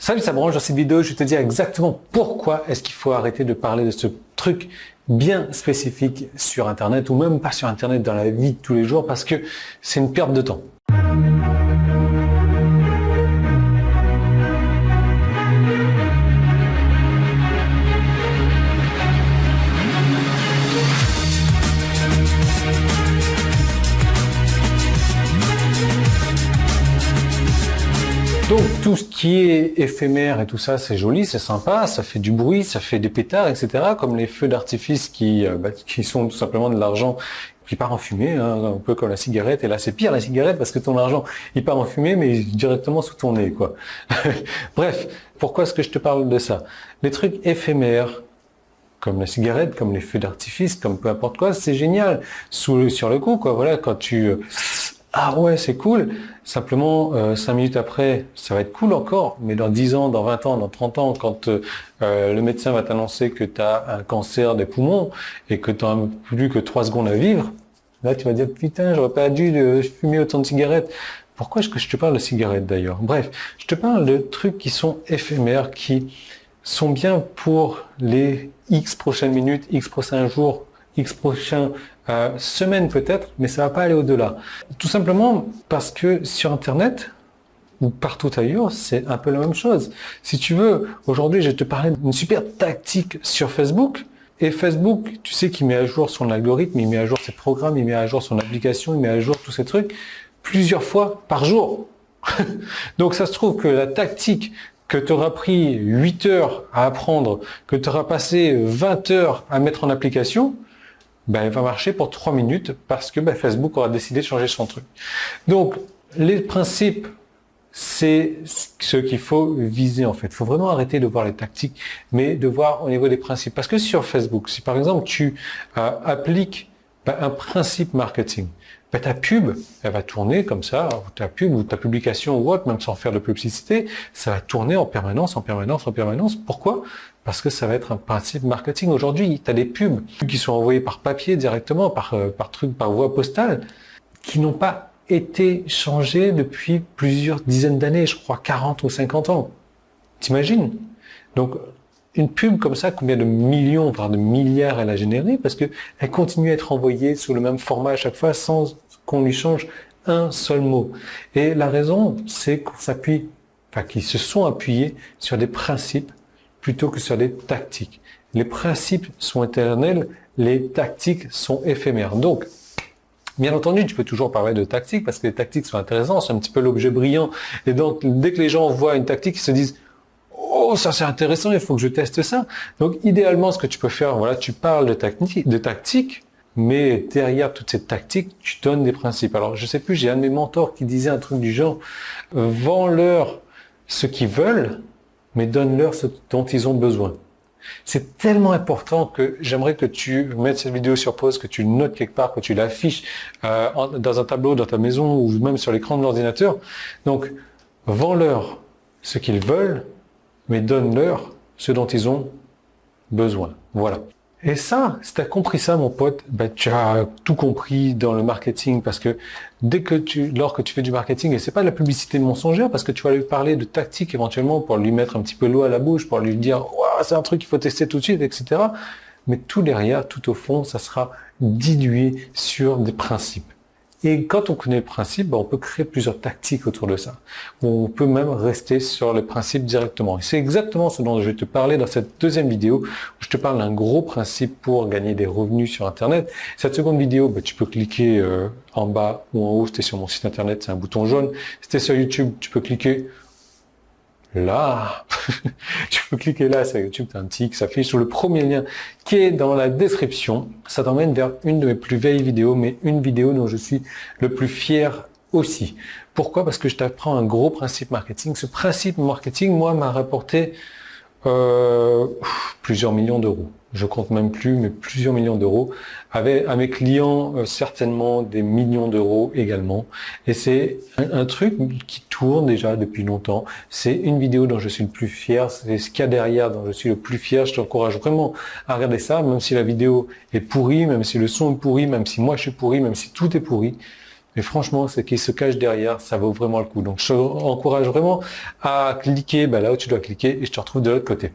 Salut, ça branche. Dans cette vidéo, je vais te dire exactement pourquoi est-ce qu'il faut arrêter de parler de ce truc bien spécifique sur Internet ou même pas sur Internet dans la vie de tous les jours parce que c'est une perte de temps. Donc tout ce qui est éphémère et tout ça, c'est joli, c'est sympa, ça fait du bruit, ça fait des pétards, etc. Comme les feux d'artifice qui sont tout simplement de l'argent qui part en fumée, hein, un peu comme la cigarette. Et là, c'est pire la cigarette parce que ton argent, il part en fumée, mais directement sous ton nez, quoi. Bref, pourquoi est-ce que je te parle de ça? Les trucs éphémères, comme la cigarette, comme les feux d'artifice, comme peu importe quoi, c'est génial. Sur le coup, quoi. Voilà, quand tu ah ouais, c'est cool. Simplement, 5 minutes après, ça va être cool encore. Mais dans 10 ans, dans 20 ans, dans 30 ans, quand le médecin va t'annoncer que tu as un cancer des poumons et que tu n'as plus que 3 secondes à vivre, là, tu vas dire, putain, j'aurais pas dû fumer autant de cigarettes. Pourquoi est-ce que je te parle de cigarettes d'ailleurs? Bref, je te parle de trucs qui sont éphémères, qui sont bien pour les X prochaines minutes, X prochains jours, X prochains semaines peut-être, mais ça va pas aller au-delà. Tout simplement parce que sur Internet ou partout ailleurs, c'est un peu la même chose. Si tu veux, aujourd'hui, je vais te parler d'une super tactique sur Facebook. Et Facebook, tu sais qu'il met à jour son algorithme, il met à jour ses programmes, il met à jour son application, il met à jour tous ces trucs plusieurs fois par jour. Donc ça se trouve que la tactique que tu auras pris 8 heures à apprendre, que tu auras passé 20 heures à mettre en application, elle va marcher pour 3 minutes parce que Facebook aura décidé de changer son truc. Donc, les principes, c'est ce qu'il faut viser en fait. Il faut vraiment arrêter de voir les tactiques, mais de voir au niveau des principes. Parce que sur Facebook, si par exemple tu appliques un principe marketing, ta pub, elle va tourner comme ça, ou ta pub ou ta publication ou autre, même sans faire de publicité, ça va tourner en permanence, en permanence, en permanence. Pourquoi? Parce que ça va être un principe marketing. Aujourd'hui, tu as des pubs qui sont envoyées par papier directement, par voie postale, qui n'ont pas été changées depuis plusieurs dizaines d'années, je crois 40 ou 50 ans. T'imagines? Donc, une pub comme ça, combien de millions, voire de milliards elle a généré, parce que elle continue à être envoyée sous le même format à chaque fois sans qu'on lui change un seul mot. Et la raison, c'est qu'ils se sont appuyés sur des principes plutôt que sur des tactiques. Les principes sont éternels, les tactiques sont éphémères. Donc, bien entendu, tu peux toujours parler de tactiques parce que les tactiques sont intéressantes, c'est un petit peu l'objet brillant. Et donc, dès que les gens voient une tactique, ils se disent oh, ça c'est intéressant, il faut que je teste ça. Donc, idéalement, ce que tu peux faire, voilà, tu parles de tactique, mais derrière toutes ces tactiques, tu donnes des principes. Alors, je sais plus, j'ai un de mes mentors qui disait un truc du genre, vends-leur ce qu'ils veulent, mais donne-leur ce dont ils ont besoin. C'est tellement important que j'aimerais que tu mettes cette vidéo sur pause, que tu le notes quelque part, que tu l'affiches dans un tableau, dans ta maison ou même sur l'écran de l'ordinateur. Donc, vends-leur ce qu'ils veulent, mais donne-leur ce dont ils ont besoin. Voilà. Et ça, si tu as compris ça, mon pote, tu as tout compris dans le marketing parce que lorsque tu fais du marketing, et c'est pas de la publicité mensongère parce que tu vas lui parler de tactique éventuellement pour lui mettre un petit peu l'eau à la bouche, pour lui dire, waouh, c'est un truc qu'il faut tester tout de suite, etc. Mais tout derrière, tout au fond, ça sera dilué sur des principes. Et quand on connaît le principe, on peut créer plusieurs tactiques autour de ça. On peut même rester sur le principe directement. Et c'est exactement ce dont je vais te parler dans cette deuxième vidéo, où je te parle d'un gros principe pour gagner des revenus sur Internet. Cette seconde vidéo, tu peux cliquer en bas ou en haut, si tu es sur mon site Internet, c'est un bouton jaune. Si tu es sur YouTube, tu peux cliquer là. Tu peux cliquer là, sur YouTube, tu as un petit qui s'affiche sur le premier lien qui est dans la description. Ça t'emmène vers une de mes plus vieilles vidéos, mais une vidéo dont je suis le plus fier aussi. Pourquoi? Parce que je t'apprends un gros principe marketing. Ce principe marketing, moi, m'a rapporté plusieurs millions d'euros. Je compte même plus, mais plusieurs millions d'euros. À mes clients, certainement des millions d'euros également. Et c'est un truc qui tourne déjà depuis longtemps. C'est une vidéo dont je suis le plus fier. C'est ce qu'il y a derrière dont je suis le plus fier. Je t'encourage vraiment à regarder ça, même si la vidéo est pourrie, même si le son est pourri, même si moi je suis pourri, même si tout est pourri. mais franchement, ce qui se cache derrière, ça vaut vraiment le coup. Donc, je t'encourage vraiment à cliquer là où tu dois cliquer et je te retrouve de l'autre côté.